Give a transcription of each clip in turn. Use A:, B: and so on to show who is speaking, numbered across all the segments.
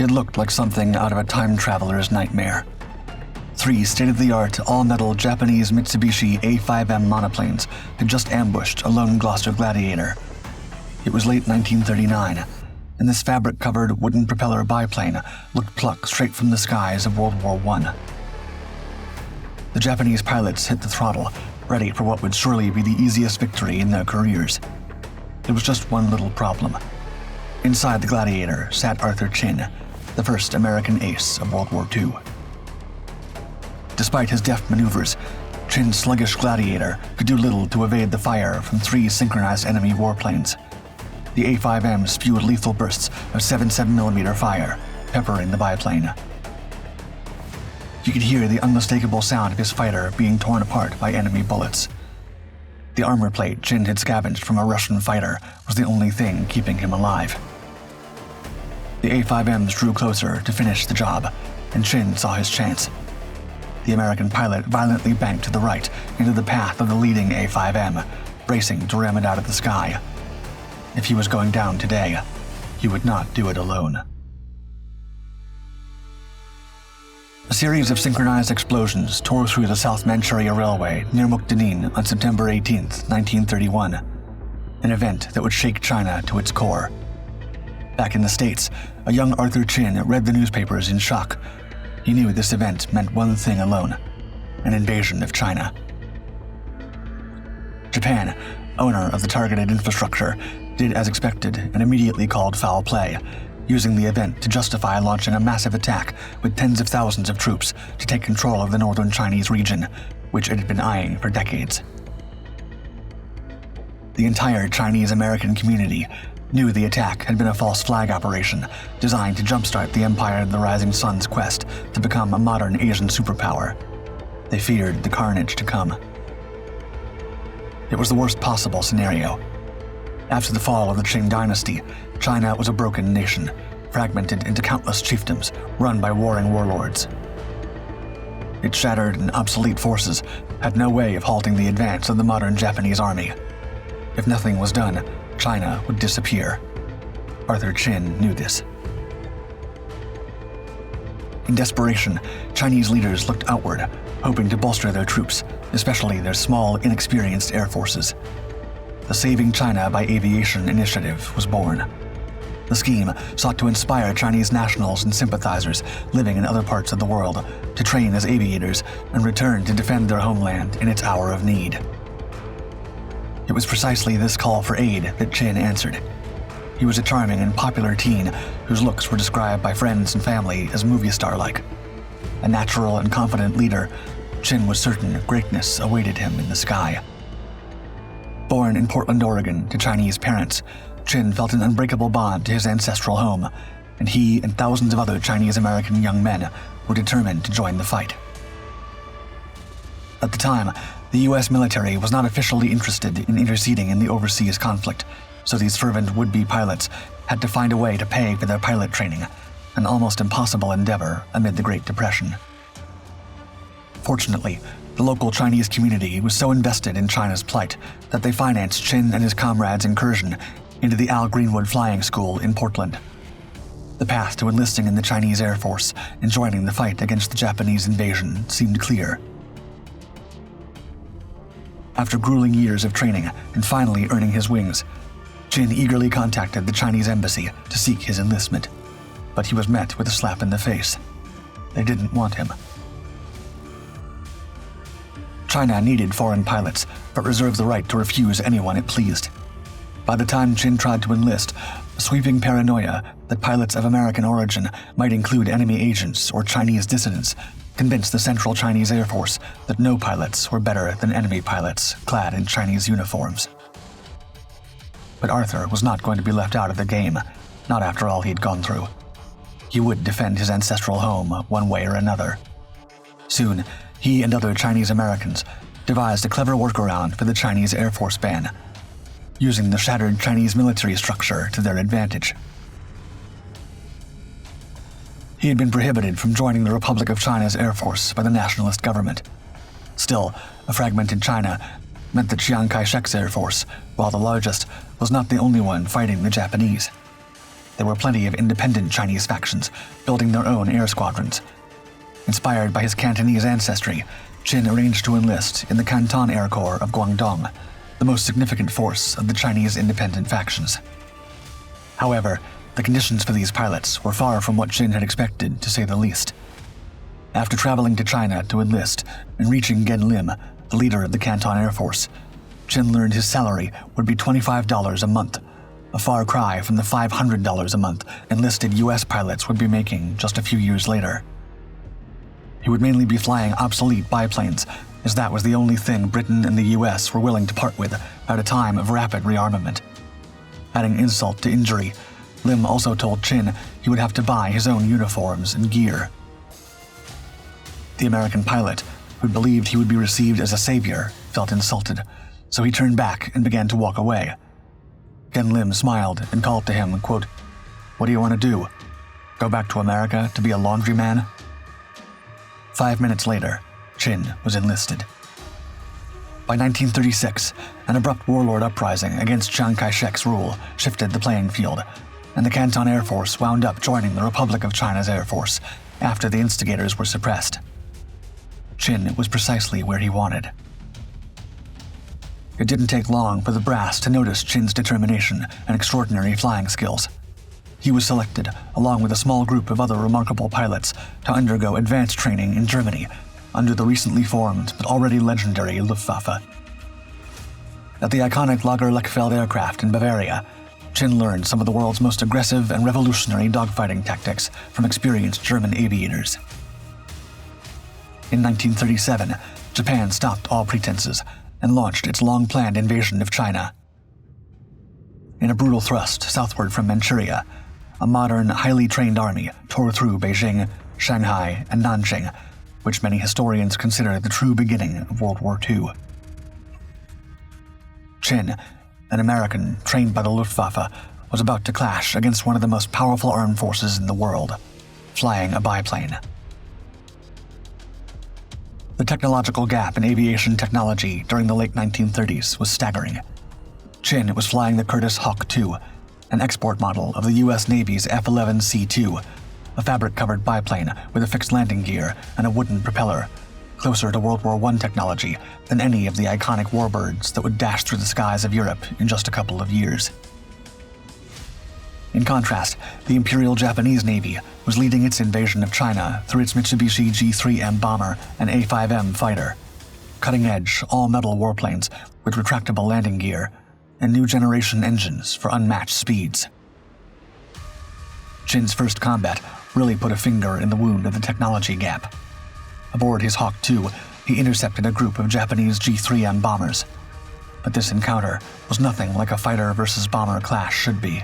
A: It looked like something out of a time traveler's nightmare. 3 state-of-the-art, all-metal Japanese Mitsubishi A5M monoplanes had just ambushed a lone Gloucester Gladiator. It was late 1939, and this fabric-covered wooden propeller biplane looked plucked straight from the skies of World War I. The Japanese pilots hit the throttle, ready for what would surely be the easiest victory in their careers. There was just one little problem. Inside the Gladiator sat Arthur Chin, the first American ace of World War II. Despite his deft maneuvers, Chin's sluggish Gladiator could do little to evade the fire from 3 synchronized enemy warplanes. The A5M spewed lethal bursts of 7.7mm fire, peppering the biplane. You could hear the unmistakable sound of his fighter being torn apart by enemy bullets. The armor plate Chin had scavenged from a Russian fighter was the only thing keeping him alive. The A5Ms drew closer to finish the job, and Chin saw his chance. The American pilot violently banked to the right into the path of the leading A5M, bracing to ram it out of the sky. If he was going down today, he would not do it alone. A series of synchronized explosions tore through the South Manchuria Railway near Mukdenin on September 18, 1931, an event that would shake China to its core. Back in the States, a young Arthur Chin read the newspapers in shock. He knew this event meant one thing alone: an invasion of China. Japan, owner of the targeted infrastructure, did as expected and immediately called foul play, using the event to justify launching a massive attack with tens of thousands of troops to take control of the northern Chinese region, which it had been eyeing for decades. The entire Chinese-American community knew the attack had been a false flag operation designed to jumpstart the Empire of the Rising Sun's quest to become a modern Asian superpower. They feared the carnage to come. It was the worst possible scenario. After the fall of the Qing dynasty, China was a broken nation, fragmented into countless chiefdoms run by warring warlords. Its shattered and obsolete forces had no way of halting the advance of the modern Japanese army. If nothing was done, China would disappear. Arthur Chin knew this. In desperation, Chinese leaders looked outward, hoping to bolster their troops, especially their small, inexperienced air forces. The Saving China by Aviation initiative was born. The scheme sought to inspire Chinese nationals and sympathizers living in other parts of the world to train as aviators and return to defend their homeland in its hour of need. It was precisely this call for aid that Chin answered. He was a charming and popular teen whose looks were described by friends and family as movie star-like. A natural and confident leader, Chin was certain greatness awaited him in the sky. Born in Portland, Oregon, to Chinese parents, Chin felt an unbreakable bond to his ancestral home, and he and thousands of other Chinese-American young men were determined to join the fight. At the time, the U.S. military was not officially interested in interceding in the overseas conflict, so these fervent would-be pilots had to find a way to pay for their pilot training, an almost impossible endeavor amid the Great Depression. Fortunately, the local Chinese community was so invested in China's plight that they financed Chin and his comrades' incursion into the Al Greenwood Flying School in Portland. The path to enlisting in the Chinese Air Force and joining the fight against the Japanese invasion seemed clear. After grueling years of training and finally earning his wings, Chin eagerly contacted the Chinese embassy to seek his enlistment, but he was met with a slap in the face. They didn't want him. China needed foreign pilots, but reserved the right to refuse anyone it pleased. By the time Chin tried to enlist, a sweeping paranoia that pilots of American origin might include enemy agents or Chinese dissidents convinced the Central Chinese Air Force that no pilots were better than enemy pilots clad in Chinese uniforms. But Arthur was not going to be left out of the game, not after all he'd gone through. He would defend his ancestral home one way or another. Soon, he and other Chinese Americans devised a clever workaround for the Chinese Air Force ban, using the shattered Chinese military structure to their advantage. He had been prohibited from joining the Republic of China's Air Force by the nationalist government. Still, a fragmented China meant that Chiang Kai-shek's Air Force, while the largest, was not the only one fighting the Japanese. there were plenty of independent Chinese factions building their own air squadrons. Inspired by his Cantonese ancestry, Qin arranged to enlist in the Canton Air Corps of Guangdong, the most significant force of the Chinese independent factions. However, the conditions for these pilots were far from what Qin had expected, to say the least. After traveling to China to enlist and reaching Gen Lim, the leader of the Canton Air Force, Qin learned his salary would be $25 a month, a far cry from the $500 a month enlisted US pilots would be making just a few years later. He would mainly be flying obsolete biplanes, as that was the only thing Britain and the US were willing to part with at a time of rapid rearmament. Adding insult to injury, Lim also told Qin he would have to buy his own uniforms and gear. The American pilot, who believed he would be received as a savior, felt insulted, so he turned back and began to walk away. Gen Lim smiled and called to him, quote, "What do you want to do? Go back to America to be a laundryman?" 5 minutes later, Qin was enlisted. By 1936, an abrupt warlord uprising against Chiang Kai-shek's rule shifted the playing field, and the Canton Air Force wound up joining the Republic of China's Air Force after the instigators were suppressed. Qin was precisely where he wanted. It didn't take long for the brass to notice Qin's determination and extraordinary flying skills. He was selected, along with a small group of other remarkable pilots, to undergo advanced training in Germany under the recently formed but already legendary Luftwaffe. At the iconic Lager Lechfeld aircraft in Bavaria, Qin learned some of the world's most aggressive and revolutionary dogfighting tactics from experienced German aviators. In 1937, Japan stopped all pretenses and launched its long-planned invasion of China. In a brutal thrust southward from Manchuria, a modern, highly trained army tore through Beijing, Shanghai, and Nanjing, which many historians consider the true beginning of World War II. Qin, an American trained by the Luftwaffe, was about to clash against one of the most powerful armed forces in the world, flying a biplane. The technological gap in aviation technology during the late 1930s was staggering. Qin was flying the Curtiss Hawk II, an export model of the US Navy's F-11C2, a fabric-covered biplane with a fixed landing gear and a wooden propeller, closer to World War I technology than any of the iconic warbirds that would dash through the skies of Europe in just a couple of years. In contrast, the Imperial Japanese Navy was leading its invasion of China through its Mitsubishi G3M bomber and A5M fighter, cutting-edge, all-metal warplanes with retractable landing gear, and new-generation engines for unmatched speeds. Qin's first combat really put a finger in the wound of the technology gap. Aboard his Hawk II, he intercepted a group of Japanese G3M bombers. But this encounter was nothing like a fighter versus bomber clash should be.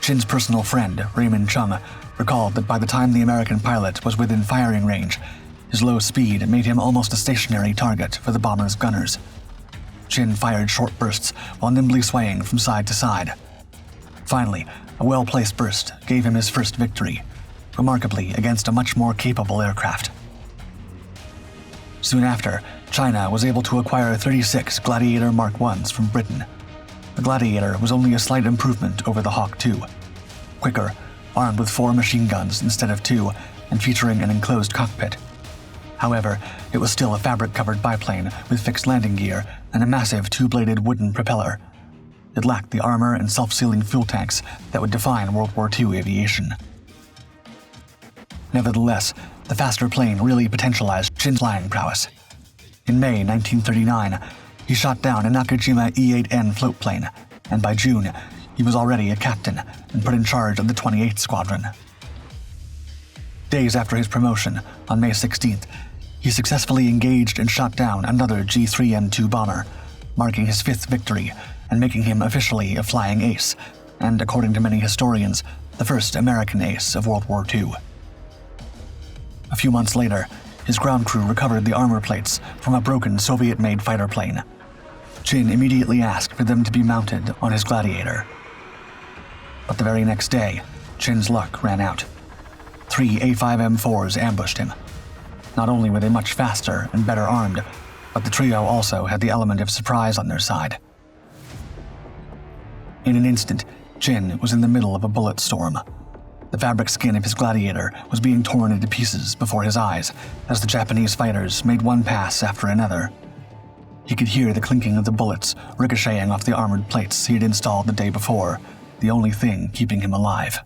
A: Qin's personal friend, Raymond Chung, recalled that by the time the American pilot was within firing range, his low speed made him almost a stationary target for the bomber's gunners. Qin fired short bursts while nimbly swaying from side to side. Finally, a well-placed burst gave him his first victory, remarkably against a much more capable aircraft. Soon after, China was able to acquire 36 Gladiator Mark I's from Britain. The Gladiator was only a slight improvement over the Hawk II. Quicker, armed with 4 machine guns instead of 2, and featuring an enclosed cockpit. However, it was still a fabric-covered biplane with fixed landing gear and a massive 2-bladed wooden propeller. It lacked the armor and self-sealing fuel tanks that would define World War II aviation. Nevertheless, the faster plane really potentialized Qin's flying prowess. In May 1939, he shot down a Nakajima E-8N floatplane, and by June, he was already a captain and put in charge of the 28th Squadron. Days after his promotion, on May 16th, he successfully engaged and shot down another G3M2 bomber, marking his 5th victory and making him officially a flying ace, and according to many historians, the first American ace of World War II. A few months later, his ground crew recovered the armor plates from a broken Soviet-made fighter plane. Qin immediately asked for them to be mounted on his Gladiator. But the very next day, Qin's luck ran out. 3 A5M4s ambushed him. Not only were they much faster and better armed, but the trio also had the element of surprise on their side. In an instant, Chin was in the middle of a bullet storm. The fabric skin of his Gladiator was being torn into pieces before his eyes as the Japanese fighters made one pass after another. He could hear the clinking of the bullets ricocheting off the armored plates he had installed the day before, the only thing keeping him alive.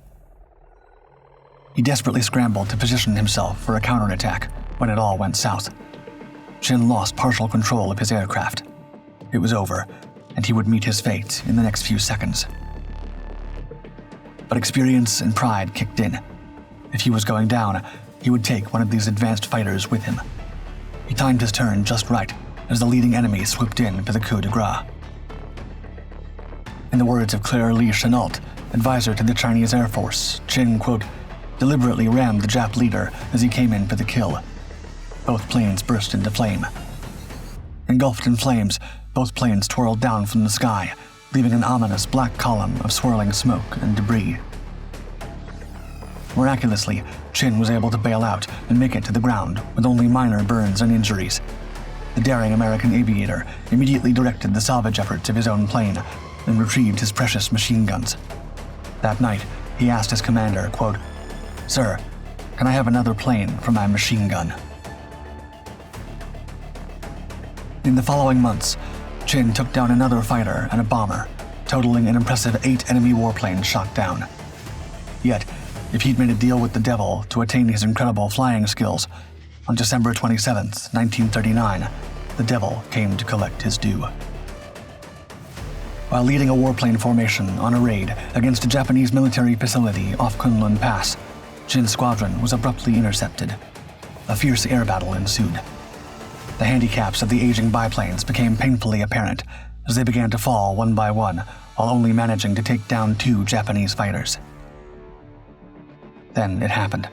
A: He desperately scrambled to position himself for a counterattack when it all went south. Chin lost partial control of his aircraft. It was over, and he would meet his fate in the next few seconds. But experience and pride kicked in. If he was going down, he would take one of these advanced fighters with him. He timed his turn just right as the leading enemy swooped in for the coup de grace. In the words of Claire Lee Chennault, advisor to the Chinese Air Force, Chin, quote, deliberately rammed the Jap leader as he came in for the kill. Both planes burst into flame. Engulfed in flames, both planes twirled down from the sky, leaving an ominous black column of swirling smoke and debris. Miraculously, Chin was able to bail out and make it to the ground with only minor burns and injuries. The daring American aviator immediately directed the salvage efforts of his own plane and retrieved his precious machine guns. That night, he asked his commander, quote, "Sir, can I have another plane for my machine gun?" In the following months, Chin took down another fighter and a bomber, totaling an impressive 8 enemy warplanes shot down. Yet, if he'd made a deal with the devil to attain his incredible flying skills, on December 27, 1939, the devil came to collect his due. While leading a warplane formation on a raid against a Japanese military facility off Kunlun Pass, Chin's squadron was abruptly intercepted. A fierce air battle ensued. The handicaps of the aging biplanes became painfully apparent as they began to fall one by one, while only managing to take down 2 Japanese fighters. Then it happened.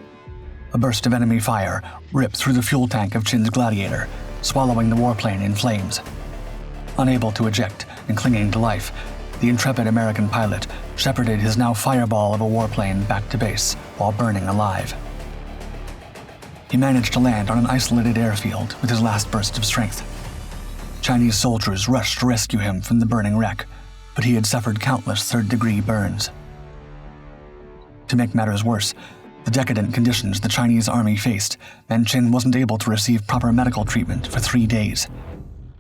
A: A burst of enemy fire ripped through the fuel tank of Chin's Gladiator, swallowing the warplane in flames. Unable to eject and clinging to life, the intrepid American pilot shepherded his now fireball of a warplane back to base while burning alive. He managed to land on an isolated airfield with his last burst of strength. Chinese soldiers rushed to rescue him from the burning wreck, but he had suffered countless third-degree burns. To make matters worse, the decadent conditions the Chinese army faced meant Chin wasn't able to receive proper medical treatment for 3 days.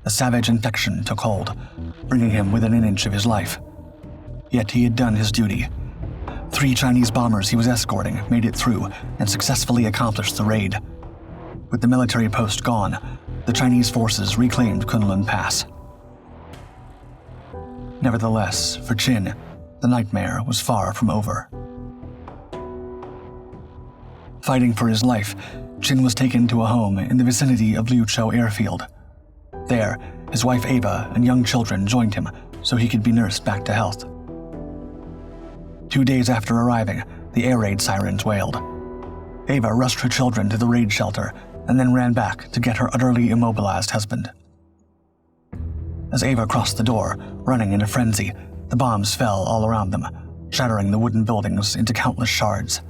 A: A savage infection took hold, bringing him within an inch of his life. Yet he had done his duty. 3 Chinese bombers he was escorting made it through and successfully accomplished the raid. With the military post gone, the Chinese forces reclaimed Kunlun Pass. Nevertheless, for Chin, the nightmare was far from over. Fighting for his life, Chin was taken to a home in the vicinity of Liuqiu Airfield. There, his wife Ava and young children joined him so he could be nursed back to health. 2 days after arriving, the air raid sirens wailed. Ava rushed her children to the raid shelter and then ran back to get her utterly immobilized husband. As Ava crossed the door, running in a frenzy, the bombs fell all around them, shattering the wooden buildings into countless shards.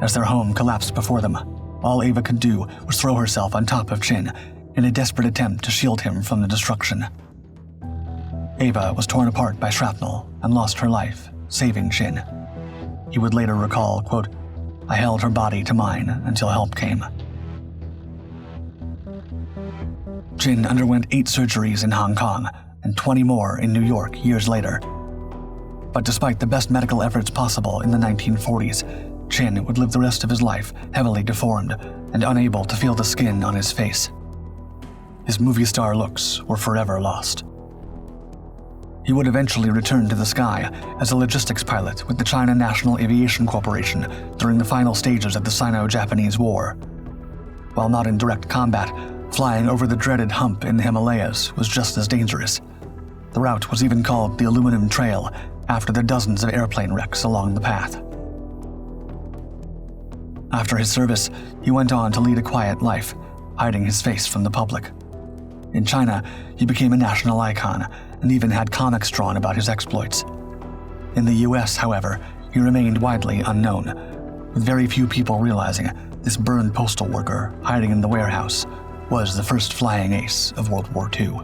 A: As their home collapsed before them, all Ava could do was throw herself on top of Chin in a desperate attempt to shield him from the destruction. Ava was torn apart by shrapnel and lost her life, saving Chin. He would later recall, quote, "I held her body to mine until help came." Chin underwent 8 surgeries in Hong Kong and 20 more in New York years later. But despite the best medical efforts possible in the 1940s, Chin would live the rest of his life heavily deformed and unable to feel the skin on his face. His movie star looks were forever lost. He would eventually return to the sky as a logistics pilot with the China National Aviation Corporation during the final stages of the Sino-Japanese War. While not in direct combat, flying over the dreaded hump in the Himalayas was just as dangerous. The route was even called the Aluminum Trail after the dozens of airplane wrecks along the path. After his service, he went on to lead a quiet life, hiding his face from the public. In China, he became a national icon and even had comics drawn about his exploits. In the US, however, he remained widely unknown, with very few people realizing this burned postal worker hiding in the warehouse was the first flying ace of World War II.